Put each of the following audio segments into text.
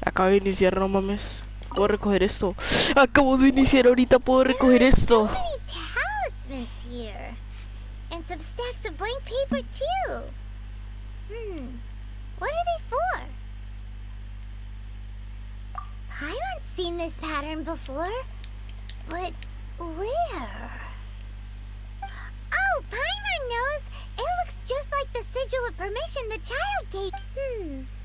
Acabo de iniciar, no mames. Puedo recoger esto. Acabo de iniciar ahorita, puedo recoger esto. So many talismans here. And some stacks of blank paper too. What are they for? Paimon's seen this pattern before. But where? Oh, Paimon knows! It looks just like the sigil of permission the child gave.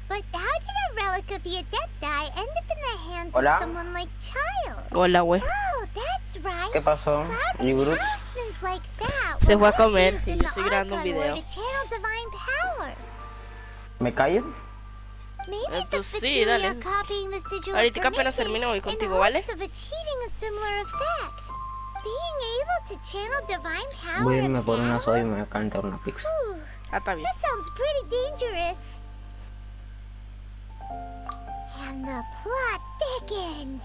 But how did a relic of the Adepti end up in the hands of someone like Child? Hola, güey. Oh, that's right. ¿Qué pasó? Cloud talismans like that Se fue a were comer once y used yo in estoy the grabando un Archon video. War to channel divine powers. ¿Me callo? Maybe the sí, Fatui dale. are copying the sigil of Ahorita apenas permission termino voy in contigo, ¿vale? hopes of achieving a similar effect. Being able to channel divine power Voy a in irme por una battle? soda y me voy a calentar una pizza. Whew, Ah, está bien. that sounds pretty dangerous. And the plot thickens.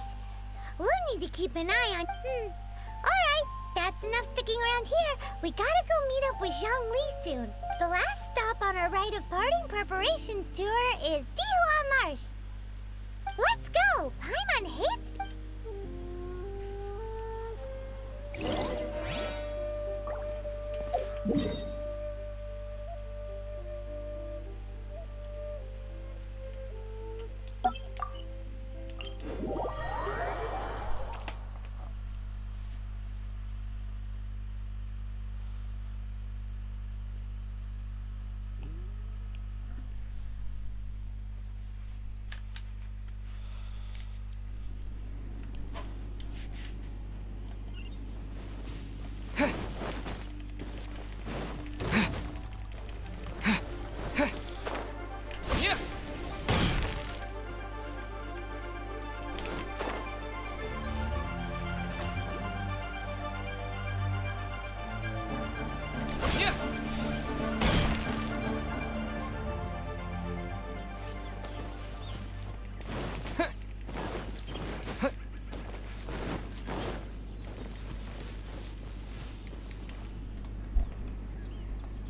We'll need to keep an eye on. Alright, that's enough sticking around here. We gotta go meet up with Zhang Li soon. The last stop on our rite of parting preparations tour is Dihua Marsh. Let's go! Paimon hates.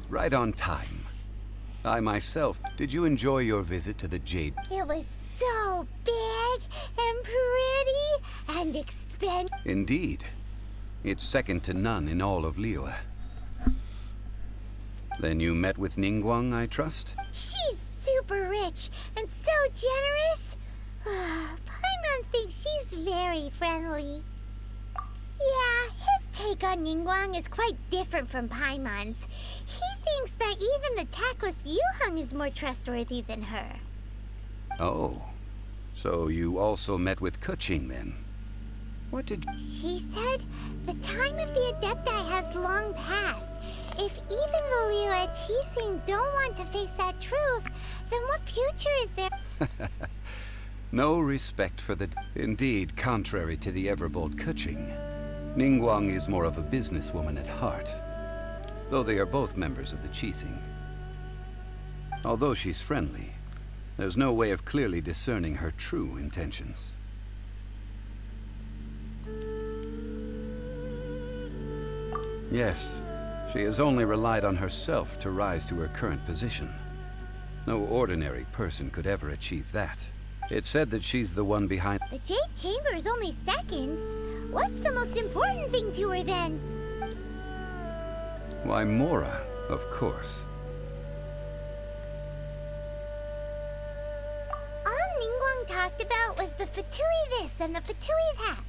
Right on time. I myself, did you enjoy your visit to the Jade? It was so big and pretty and expensive. Indeed. It's second to none in all of Liyue. Then you met with Ningguang, I trust? She's super rich and so generous. Paimon thinks she's very friendly. Yeah, his take on Ningguang is quite different from Paimon's. He thinks that even the tactless Yuheng is more trustworthy than her. Oh. So you also met with Keqing then? What did... She said the time of the Adepti has long passed. If even the Liyue Qixing don't want to face that truth, then what future is there? No respect for the... Indeed, contrary to the ever-bold Keqing, Ningguang is more of a businesswoman at heart, though they are both members of the Qixing. Although she's friendly, there's no way of clearly discerning her true intentions. Yes, she has only relied on herself to rise to her current position. No ordinary person could ever achieve that. It's said that she's the one behind... The Jade Chamber is only second. What's the most important thing to her then? Why, Mora, of course. All Ningguang talked about was the Fatui this and the Fatui that.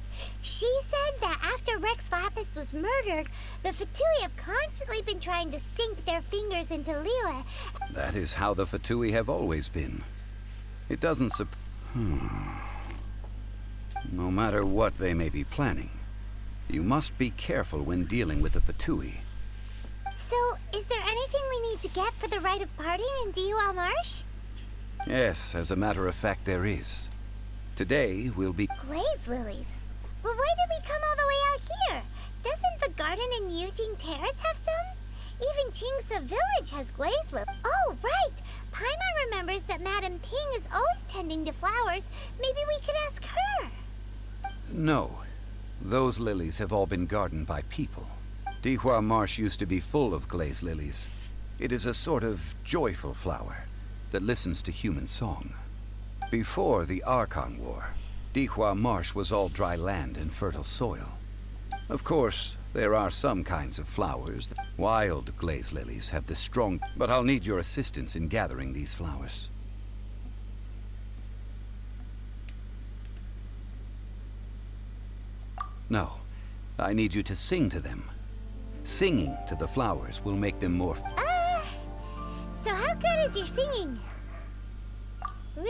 She said that after Rex Lapis was murdered, the Fatui have constantly been trying to sink their fingers into Liyue. That is how the Fatui have always been. It doesn't No matter what they may be planning, you must be careful when dealing with the Fatui. So, is there anything we need to get for the rite of parting in Dihua Marsh? Yes, as a matter of fact, there is. Today, we'll be... Glaze lilies. Well, why did we come all the way out here? Doesn't the garden in Yujing Terrace have some? Even Qingse Village has glaze lilies. Oh, right! Paimon remembers that Madame Ping is always tending to flowers. Maybe we could ask her. No. Those lilies have all been gardened by people. Dihua Marsh used to be full of glaze lilies. It is a sort of joyful flower that listens to human song. Before the Archon War, Dihua Marsh was all dry land and fertile soil. Of course, there are some kinds of flowers. Wild glaze lilies have the strong, but I'll need your assistance in gathering these flowers. No, I need you to sing to them. Singing to the flowers will make them more... So how good is your singing? Really?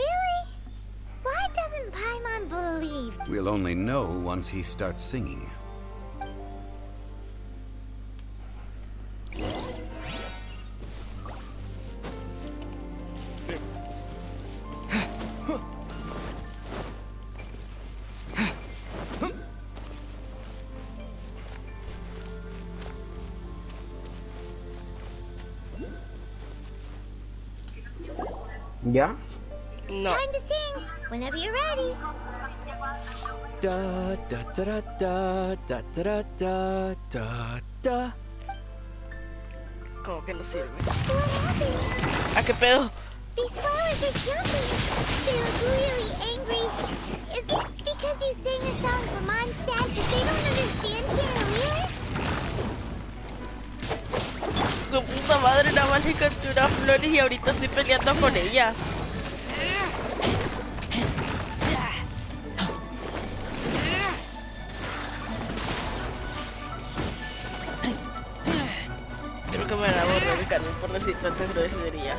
Why doesn't Paimon believe? We'll only know once he starts singing. Ya? No. Time to sing whenever you're ready. Da da da da da da da da da. Como que no sirve. What happened? ¿A qué pedo? These flowers are jumping. They look really angry. Is it because you sang a song for Mondstadt that they don't understand Paralier? Su puta madre, nada más le captura flores y ahorita estoy peleando con ellas. Creo que me van a borrar el canal por decir tantas groserías.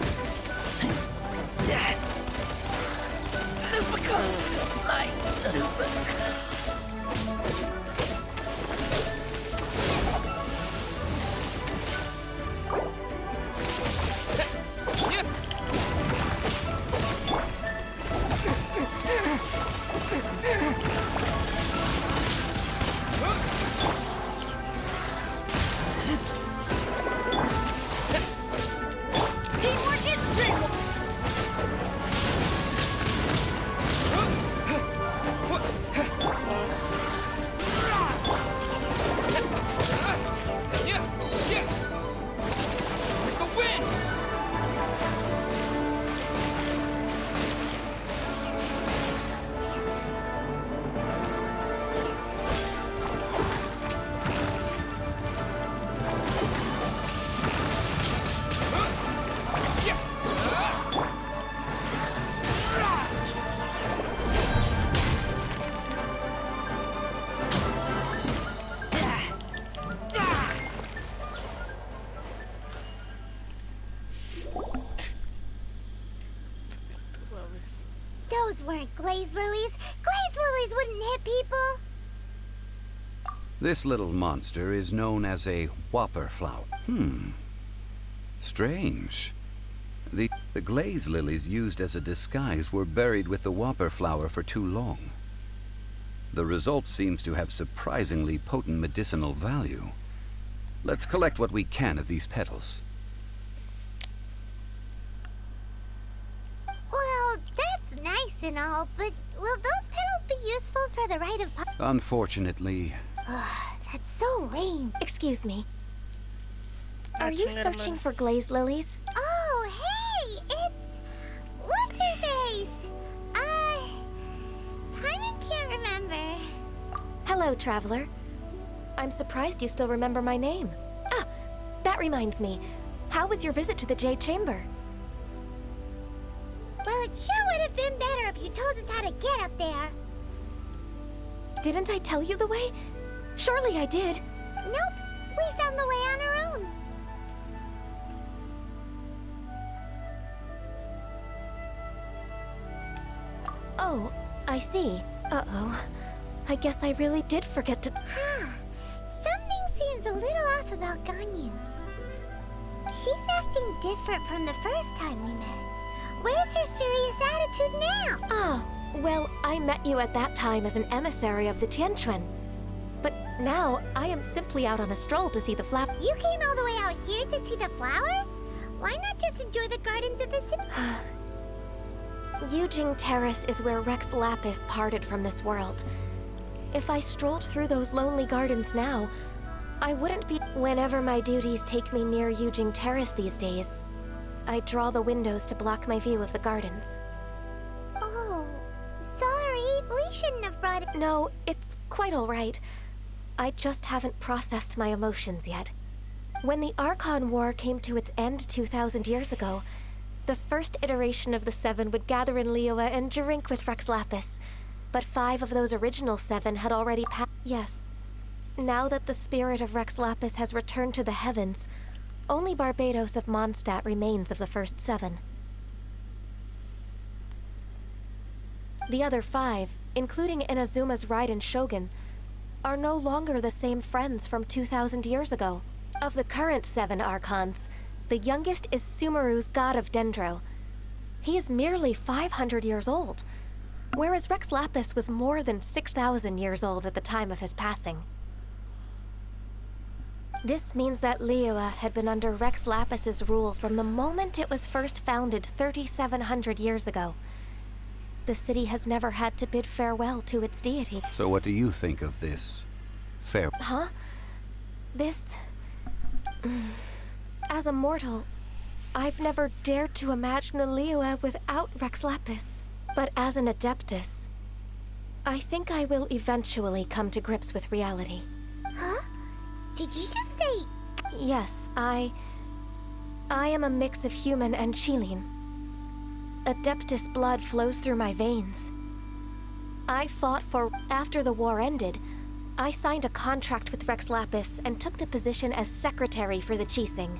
Those weren't glaze lilies. Glaze lilies wouldn't hit people. This little monster is known as a whopper flower. Strange. The glaze lilies used as a disguise were buried with the whopper flower for too long. The result seems to have surprisingly potent medicinal value. Let's collect what we can of these petals. Well, that's nice and all, but will those petals be useful for the rite of... Unfortunately, That's so lame. Excuse me. Are you Actually, searching for glaze lilies? Oh, hey, it's... What's her face? Paimon can't remember. Hello, traveler. I'm surprised you still remember my name. Ah, that reminds me. How was your visit to the Jade Chamber? Well, it sure would have been better if you told us how to get up there. Didn't I tell you the way? Surely I did. Nope, we found the way on our own. Oh, I see. Uh-oh. I guess I really did forget to... Something seems a little off about Ganyu. She's acting different from the first time we met. Where's her serious attitude now? Ah, well, I met you at that time as an emissary of the Tianquan. But now, I am simply out on a stroll to see the flap... You came all the way out here to see the flowers? Why not just enjoy the gardens of the city? Yujing Terrace is where Rex Lapis parted from this world. If I strolled through those lonely gardens now, I wouldn't be... Whenever my duties take me near Yujing Terrace these days, I draw the windows to block my view of the gardens. Oh, shouldn't have brought it. No, it's quite all right. I just haven't processed my emotions yet. When the Archon War came to its end 2,000 years ago, the first iteration of the Seven would gather in Liyue and drink with Rex Lapis. But 5 of those original 7 had already passed. Yes. Now that the spirit of Rex Lapis has returned to the heavens, only Barbados of Mondstadt remains of the first 7. The other 5, including Inazuma's Raiden Shogun, are no longer the same friends from 2,000 years ago. Of the current 7 Archons, the youngest is Sumeru's god of Dendro. He is merely 500 years old, whereas Rex Lapis was more than 6,000 years old at the time of his passing. This means that Liyue had been under Rex Lapis's rule from the moment it was first founded 3,700 years ago. The city has never had to bid farewell to its deity. So what do you think of this Huh? This... As a mortal, I've never dared to imagine a Liyue without Rex Lapis. But as an Adeptus, I think I will eventually come to grips with reality. Huh? Did you just say... Yes, I am a mix of human and Chilean. Adeptus blood flows through my veins. I fought for... After the war ended, I signed a contract with Rex Lapis and took the position as secretary for the Qixing.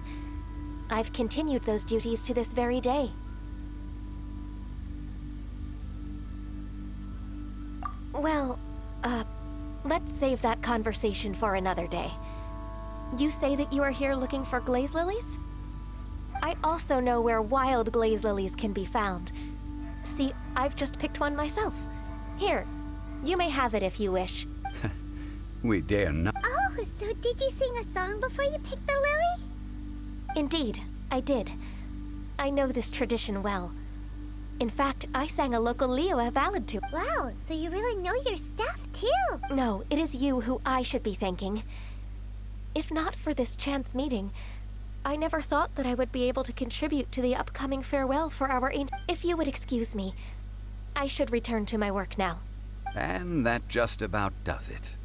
I've continued those duties to this very day. Well, let's save that conversation for another day. You say that you are here looking for glaze lilies? I also know where wild glaze lilies can be found. See, I've just picked one myself. Here, you may have it if you wish. We dare not. Oh, so did you sing a song before you picked the lily? Indeed, I did. I know this tradition well. In fact, I sang a local Liyue ballad to. Wow, so you really know your stuff, too. No, it is you who I should be thanking. If not for this chance meeting, I never thought that I would be able to contribute to the upcoming farewell for our If you would excuse me, I should return to my work now. And that just about does it.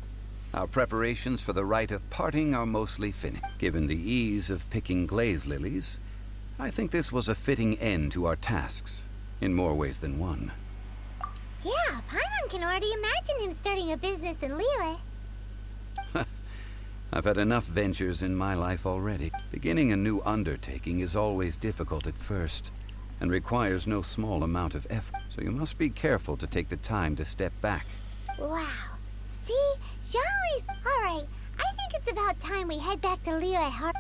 Our preparations for the rite of parting are mostly finished. Given the ease of picking glaze lilies, I think this was a fitting end to our tasks, in more ways than one. Yeah, Paimon can already imagine him starting a business in Liyue. I've had enough ventures in my life already. Beginning a new undertaking is always difficult at first, and requires no small amount of effort, so you must be careful to take the time to step back. Wow. See? Zhongli's... Alright, I think it's about time we head back to Liyue Harbor.